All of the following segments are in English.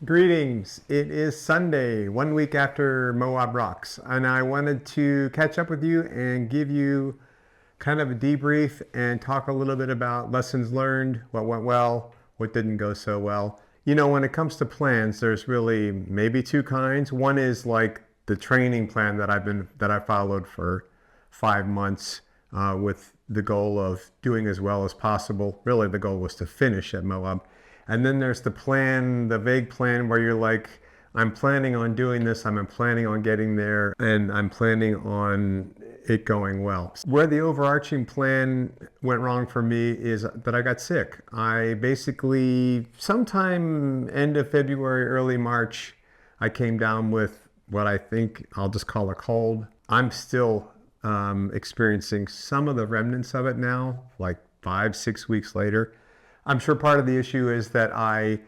Greetings. It is Sunday, 1 week after Moab Rocks, and I wanted to catch up with you and give you kind of a debrief and talk a little bit about lessons learned, what went well, what didn't go so well. You know, when it comes to plans, there's really maybe two kinds. One is like the training plan that I followed for 5 months with the goal of doing as well as possible. Really, the goal was to finish at Moab. And then there's the plan, the vague plan where you're like, I'm planning on doing this, I'm planning on getting there, and I'm planning on it going well. Where the overarching plan went wrong for me is that I got sick. I basically, sometime end of February, early March, I came down with what I think I'll just call a cold. I'm still experiencing some of the remnants of it now, like 5-6 weeks later. I'm sure part of the issue is that I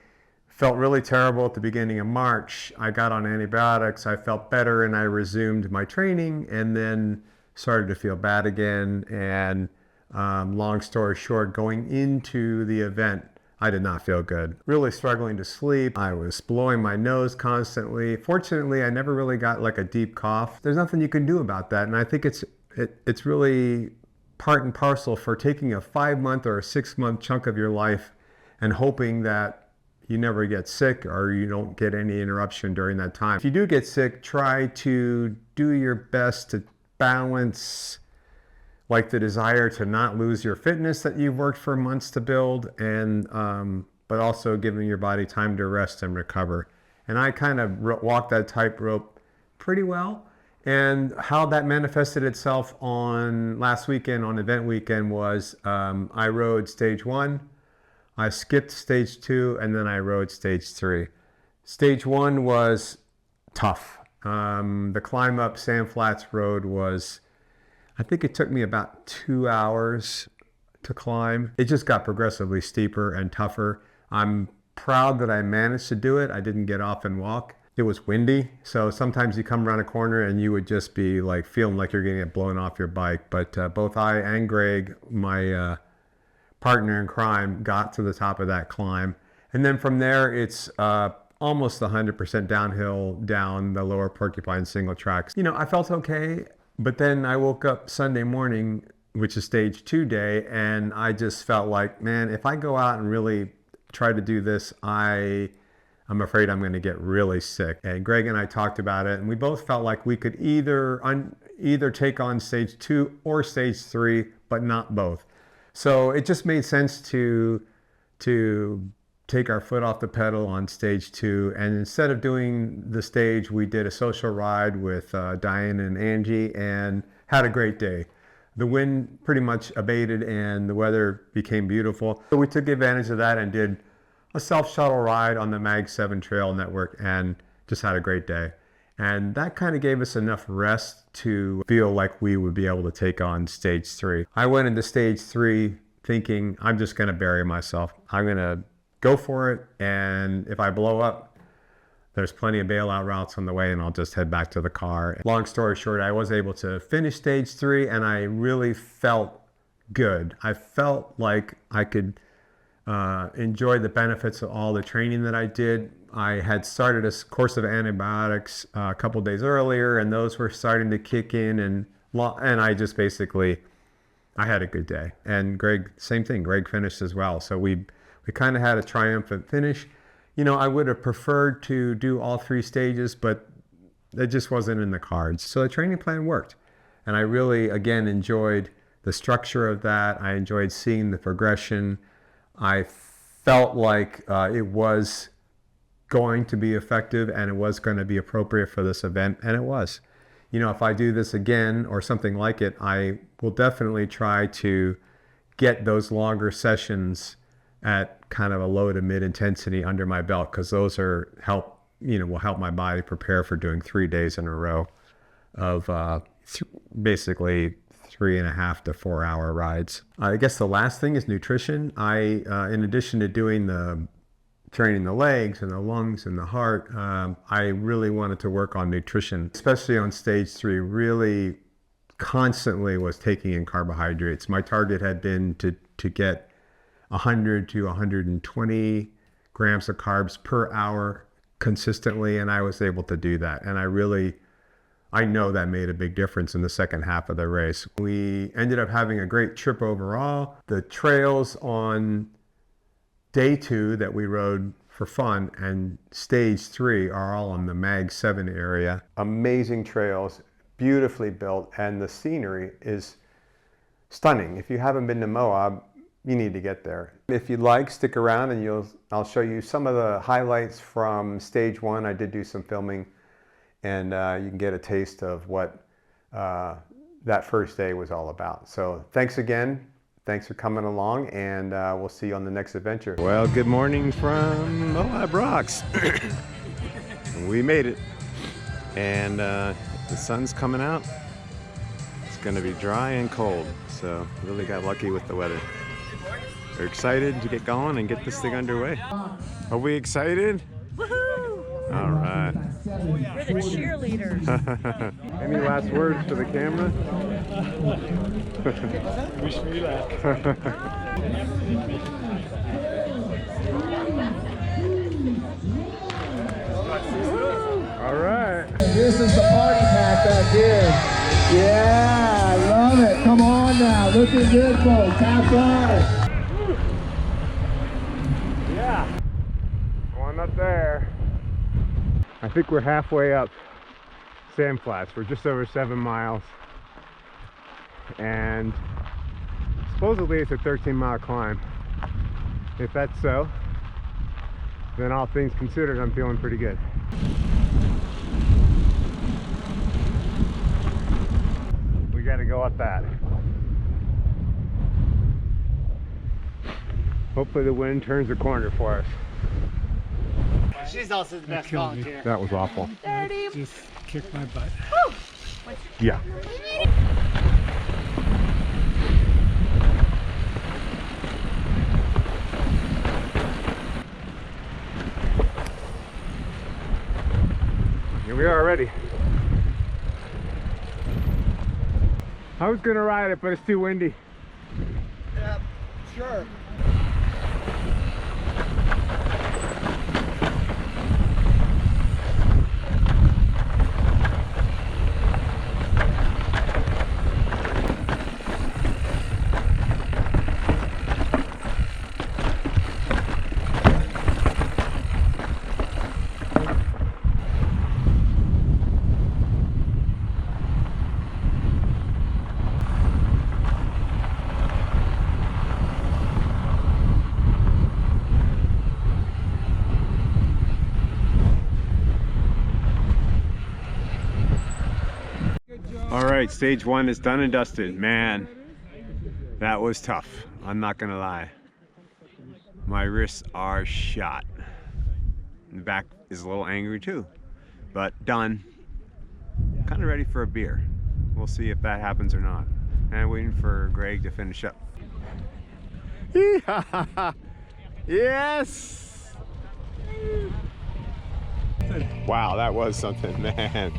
felt really terrible at the beginning of March. I got on antibiotics, I felt better, and I resumed my training and then started to feel bad again. And long story short, going into the event, I did not feel good. Really struggling to sleep. I was blowing my nose constantly. Fortunately, I never really got like a deep cough. There's nothing you can do about that. And I think it's really part and parcel for taking a 5-month or a 6-month chunk of your life and hoping that you never get sick or you don't get any interruption during that time. If you do get sick, try to do your best to balance like the desire to not lose your fitness that you've worked for months to build, and but also giving your body time to rest and recover. And I kind of walked that tightrope pretty well. And how that manifested itself on last weekend, on event weekend, was I rode stage 1, I skipped stage 2, and then I rode stage 3. Stage 1 was tough. The climb up Sand Flats Road was, I think it took me about 2 hours to climb. It just got progressively steeper and tougher. I'm proud that I managed to do it. I didn't get off and walk. It was windy, so sometimes you come around a corner and you would just be like feeling like you're going to get blown off your bike. But both I and Greg, my partner in crime, got to the top of that climb. And then from there, it's almost 100% downhill down the lower Porcupine single tracks. You know, I felt okay, but then I woke up Sunday morning, which is stage 2 day, and I just felt like, man, if I go out and really try to do this, I'm afraid I'm going to get really sick. And Greg and I talked about it, and we both felt like we could either take on stage 2 or stage 3, but not both. So it just made sense to take our foot off the pedal on stage 2. And instead of doing the stage, we did a social ride with Diane and Angie and had a great day. The wind pretty much abated and the weather became beautiful. So we took advantage of that and did a self-shuttle ride on the Mag 7 Trail Network and just had a great day. And that kind of gave us enough rest to feel like we would be able to take on stage 3. I went into stage 3 thinking, I'm just going to bury myself. I'm going to go for it, and if I blow up, there's plenty of bailout routes on the way, and I'll just head back to the car. Long story short, I was able to finish stage 3, and I really felt good. I felt like I could enjoy the benefits of all the training that I did. I had started a course of antibiotics a couple days earlier, and those were starting to kick in, and I just basically, I had a good day. And Greg, same thing, Greg finished as well. So we kind of had a triumphant finish. You know, I would have preferred to do all 3 stages, but it just wasn't in the cards. So the training plan worked. And I really, again, enjoyed the structure of that. I enjoyed seeing the progression. I felt like it was going to be effective and it was going to be appropriate for this event, and it was. You know, if I do this again or something like it, I will definitely try to get those longer sessions at kind of a low to mid intensity under my belt, because those will help my body prepare for doing 3 days in a row of basically 3.5 to 4 hour rides. I guess the last thing is nutrition. In addition to doing the training the legs and the lungs and the heart, I really wanted to work on nutrition, especially on stage 3. Really constantly was taking in carbohydrates. My target had been to get 100 to 120 grams of carbs per hour consistently, and I was able to do that. And I know that made a big difference in the second half of the race. We ended up having a great trip overall. The trails on day 2 that we rode for fun and stage 3 are all in the Mag 7 area. Amazing trails, beautifully built, and the scenery is stunning. If you haven't been to Moab, you need to get there. If you'd like, stick around and I'll show you some of the highlights from stage 1. I did do some filming, and you can get a taste of what that first day was all about. So thanks again. Thanks for coming along, and we'll see you on the next adventure. Well, good morning from Moab Rocks. We made it, and the sun's coming out. It's going to be dry and cold, so really got lucky with the weather. We're excited to get going and get this thing underway. Are we excited? Woohoo! All right. We're the cheerleaders. Any last words for the camera? Wish me luck. All right. This is the party pack back here. Yeah, I love it. Come on now. Looking good, folks. Have fun. Yeah. Going up there. I think we're halfway up Sand Flats. We're just over 7 miles. And supposedly it's a 13-mile climb. If that's so, then all things considered, I'm feeling pretty good. We got to go up that. Hopefully the wind turns the corner for us. She's also the best volunteer. That was awful. Just kicked my butt. Yeah. Here we are already. I was gonna ride it, but it's too windy. Yeah, sure. All right, stage 1 is done and dusted. Man, that was tough. I'm not gonna lie. My wrists are shot. The back is a little angry too, but done. Kind of ready for a beer. We'll see if that happens or not. And waiting for Greg to finish up. Yes! Wow, that was something, man.